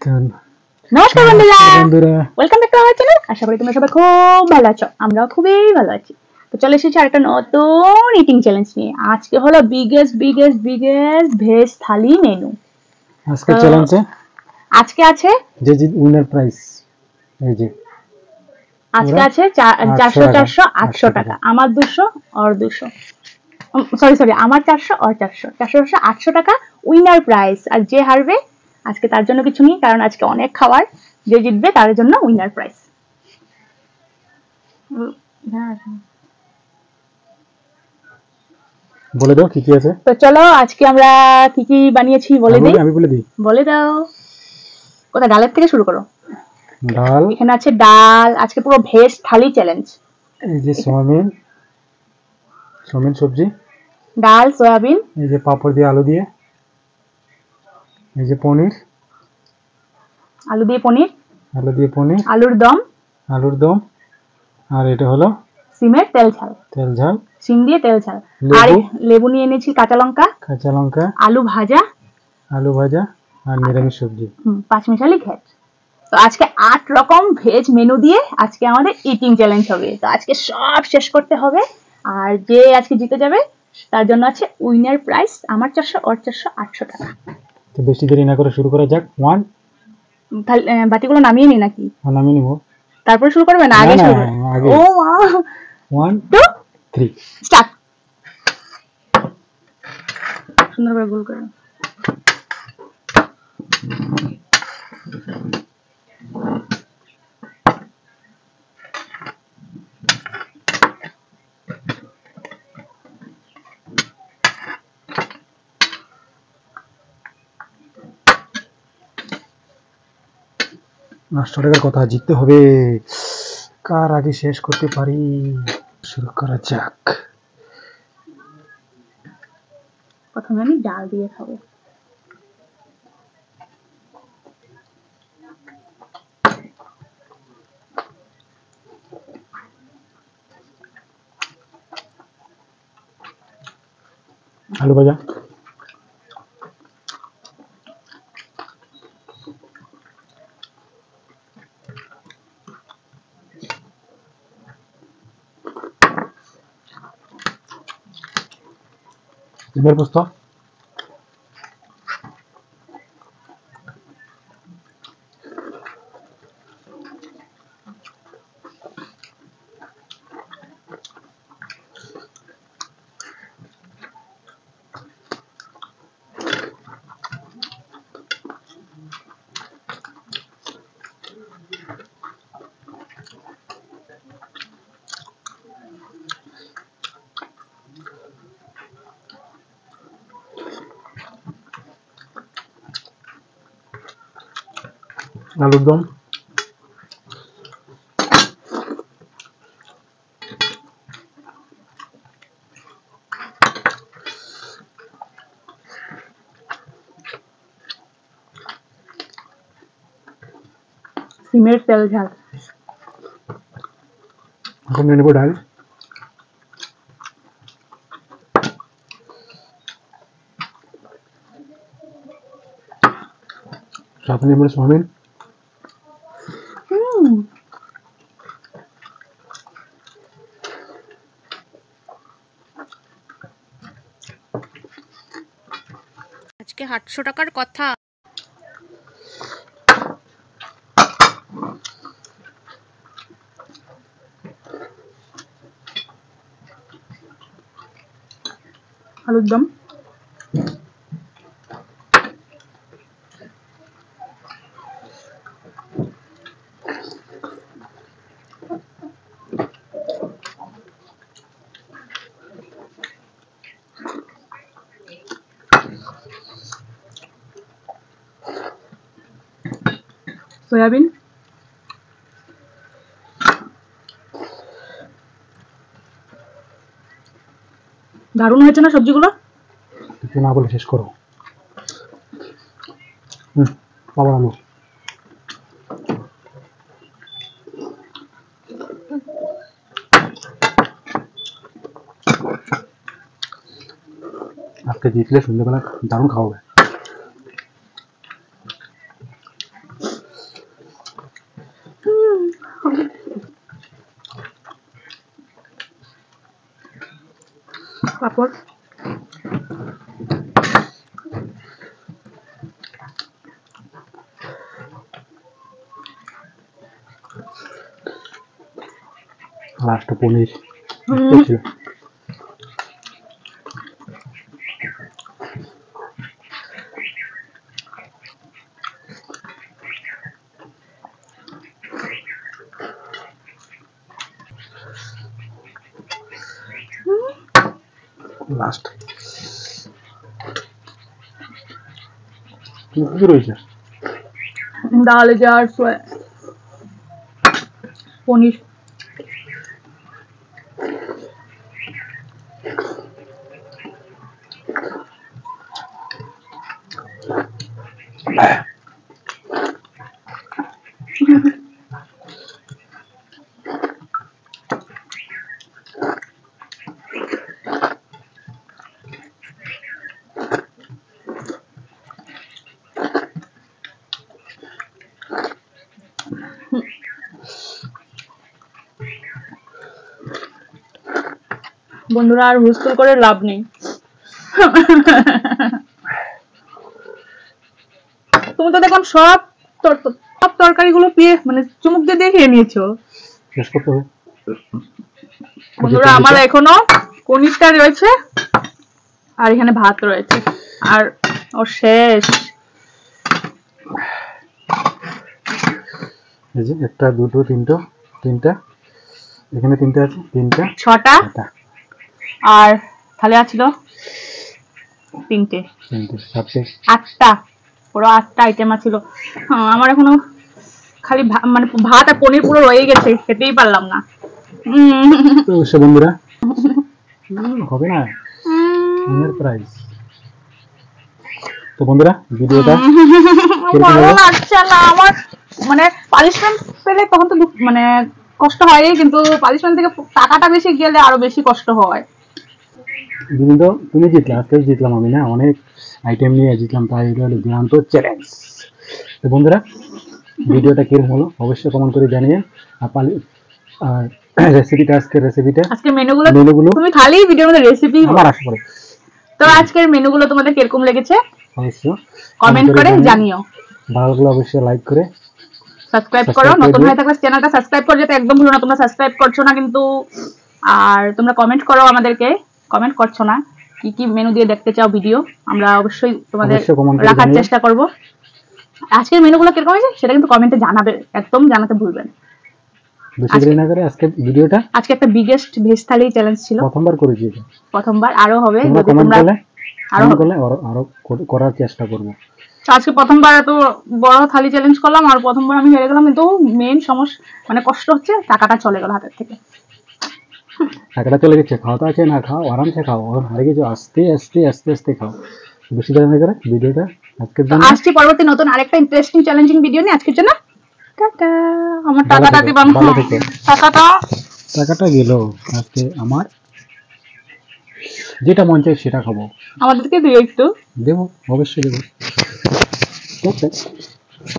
নমস্কার বন্ধুরা, welcome back to our channel. আশা করি তোমরা সবাই খুব ভালো আছো, আমরাও খুবই ভালো আছি। তো চলে এসেছি আরেকটা নতুন ইটিং চ্যালেঞ্জ নিয়ে। আজকে হলো বিগেস্ট ভেজ থালি মেনু। আজকে চ্যালেঞ্জে আজকে আছে যে উইনার প্রাইস, এই যে আজকে আছে 400 400 800 টাকা। আমার 200 আর 200, সরি আমার 400 আর 400 400 800 টাকা উইনার প্রাইস। আর যে হারবে আজকে তার জন্য কিছু নেই, কারণ আজকে অনেক খাবার। যে জিতবে তার জন্য উইনার প্রাইস। বলে দাও কি কি আছে। তো চলো আজকে আমরা কি কি বানিয়েছি বলে দিই। আমি বলে দিই, বলে দাও। কোথা, ডালের থেকে শুরু করো। ডাল, এখানে আছে ডাল। আজকে পুরো ভেজ থালি চ্যালেঞ্জ। এই যে সয়াবিন সবজি, ডাল সয়াবিন, এই যে পাপড় দিয়ে আলু দিয়ে, এই যে পনির, আলু দিয়ে পনির, আলুর দম, আর এটা হলো সিমের তেল ঝাল, সিম দিয়ে তেল ঝাল। আর লেবু নিয়ে এনেছি, কাঁচা লঙ্কা, আলু ভাজা আর নিরামিষ সবজি, পাঁচমিশালি ঘ্যাট। তো আজকে 8 রকম ভেজ মেনু দিয়ে আজকে আমাদের ইটিং চ্যালেঞ্জ হবে। তো আজকে সব শেষ করতে হবে, আর যে আজকে জিতে যাবে তার জন্য আছে উইনার প্রাইস। আমার 400 আর 400 800 টাকা। তো বেশি দেরি না করে শুরু করা যাক। বাটিগুলো নামিয়ে নি নাকি? নামিয়ে নিব, তারপরে শুরু করবে না আগে শুরু? ও মা, 1 2 3 স্টার্ট। সুন্দর করে গোল করে। $800 টাকার কথা, জিততে হবে। কার আগে শেষ করতে পারি, শুরু করা যাক। প্রথমে আমি ডাল দিয়ে খাবো। আলু ভাজা, ডিমের পোস্ত, আলুর দম, সিমের তেল ঝাল। এখন নিয়ে নেবো ডাল, সাথে নেবো সয়াবিন, আজকে 800 টাকার কথা। আলুর দম, সয়াবিন, দারুণ হয়েছে না সবজিগুলো? কিছু না বলে শেষ করো। বাবা আলু, আজকে জিতলে সন্ধ্যেবেলা দারুণ খাওয়াবে। পাপড়। লাস্ট পনির ছিল। লাস্ট কি রয়েছে? ডাল জার পনির। বন্ধুরা আর হুস্কুল করে লাভ নেই। তুমি তো দেখলাম সব তরকারিগুলো মানে চুমুক দিয়ে দেখে নিয়েছো। শেষ করতে হবে বন্ধুরা, আমার এখনো পনিরটা রয়েছে আর এখানে ভাত রয়েছে আর ও শেষ। এই যে একটা দুটো তিনটা এখানে তিনটা আছে, ছটা আর থালে আছিল তিনটে, আটটা, পুরো 8টা আইটেম আছিল। আমার এখনো খালি মানে ভাত আর পনির পুরো রয়ে গেছে, খেতেই পারলাম না। বন্ধুরা হবে না প্রাইস। তো বন্ধুরা ভিডিওটা ভালো লাগছে না আমার, মানে পানিশমেন্ট পেলে তখন তো মানে কষ্ট হয়, কিন্তু পানিশমেন্ট থেকে টাকাটা বেশি গেলে আরো বেশি কষ্ট হয়। কিন্তু তুমি জিতলে, আজকে জিতলাম আমি না, অনেক আইটেম নিয়ে জিতলাম, তাই এটা হলো দুরন্ত চ্যালেঞ্জ। তো বন্ধুরা ভিডিওটা কিরকম হলো অবশ্যই কমেন্ট করে জানিয়ে। আর রেসিপিটা আজকের মেনুগুলো তুমি খালি ভিডিওর মধ্যে রেসিপি আমার আশা করি। তো আজকের মেনুগুলো তোমাদের কিরকম লেগেছে অবশ্যই কমেন্ট করে জানিও। ভালো লাগলে অবশ্যই লাইক করে সাবস্ক্রাইব করো, নতুন হয়ে থাকলে চ্যানেলটা সাবস্ক্রাইব করে যেতে একদম ভুলো না। তোমরা সাবস্ক্রাইব করছো না কিন্তু, আর তোমরা কমেন্ট করো, আমাদেরকে কমেন্ট করছো না কি কি মেনু দিয়ে দেখতে চাও ভিডিও, আমরা অবশ্যই তোমাদের রাখার চেষ্টা করব। আজকের মেনুগুলো কিরকম হয়েছে সেটা কিন্তু কমেন্টে জানাবে, একদম জানাতে ভুলবেন। বেশি দেরি না করে আজকে ভিডিওটা, আজকে একটা বিগেস্ট ভেজ থালি চ্যালেঞ্জ ছিল, প্রথমবার করেছি এটা, প্রথমবার আরো হবে, যদি তোমরা আরো করার চেষ্টা করব। আজকে প্রথমবার এত বড় থালি চ্যালেঞ্জ করলাম আর প্রথমবার আমি হেরে গেলাম, কিন্তু মেইন সমস্যা মানে কষ্ট হচ্ছে টাকাটা চলে গেল হাতের থেকে। টাকাটা চলে গেছে, খাওয়াটা আছে না, খাও আরামসে খাও, আর হারে গেছো আস্তে আস্তে আস্তে আস্তে খাও, বেশি দেরি না করে ভিডিওটা আজকের জন্য। আসছি পরবর্তী নতুন আরেকটা ইন্টারেস্টিং চ্যালেঞ্জিং ভিডিও নিয়ে। আজকের জন্য টাটা। আমার টাকাটা দিবাম, টাকাটা গেল আজকে, আমার যেটা মন চাই সেটা খাবো। আমাদেরকে দিও একটু, দেবো অবশ্যই দেবো।